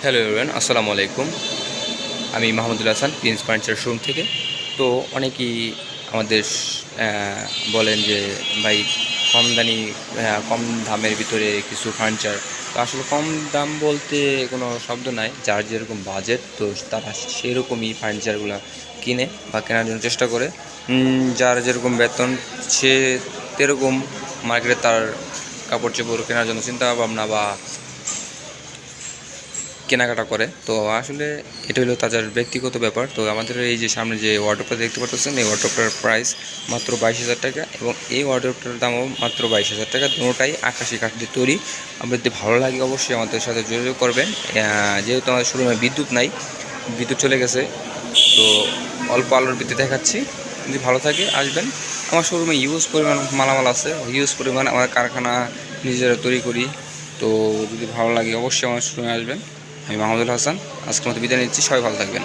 Hello everyone, আসসালামু আলাইকুম। আমি Mahmudul Hasan, Prince furniture showroom থেকে। তো অনেকেই আমাদের বলেন যে ভাই কম দামের ভিতরে কিছু ফার্নিচার। তো আসলে কম দাম বলতে কোনো শব্দ নাই, যার যেরকম বাজেট তো তারা সেরকমই ফার্নিচারগুলো কিনে বা কেনার জন্য চেষ্টা করে। যার যেরকম বেতন সে সেরকম মার্কেটে তার কাপড় চোপড় কেনার জন্য চিন্তা ভাবনা বা কেনাকাটা করে। তো আসলে এটা হলো তাদের ব্যক্তিগত ব্যাপার। তো আমাদের এই যে সামনে যে ওয়ার্ডরোবটা দেখতে পাচ্ছেন, এই ওয়ার্ডরোবটার প্রাইস মাত্র 22,000 টাকা এবং এই ওয়ার্ডরোবটার দামও মাত্র 22,000 টাকা। দুটোটাই আকাশি কাঠ দিয়ে তৈরি। আপনার যদি ভালো লাগে অবশ্যই আমাদের সাথে যোগাযোগ করবেন। যেহেতু আমাদের শোরুমে বিদ্যুৎ নাই, বিদ্যুৎ চলে গেছে, তো অল্প আলোর ভিত্তিতে দেখাচ্ছি। যদি ভালো থাকে আসবেন। আমার শোরুমে ইউজ পরিমাণ মালামাল আছে, ইউজ পরিমাণ আমার কারখানা নিজেরা তৈরি করি। তো যদি ভালো লাগে অবশ্যই আমার শোরুমে আসবেন। আমি মাহমুদুল হাসান, আজকের মতো বিদায় নিচ্ছি। সবাই ভালো থাকবেন।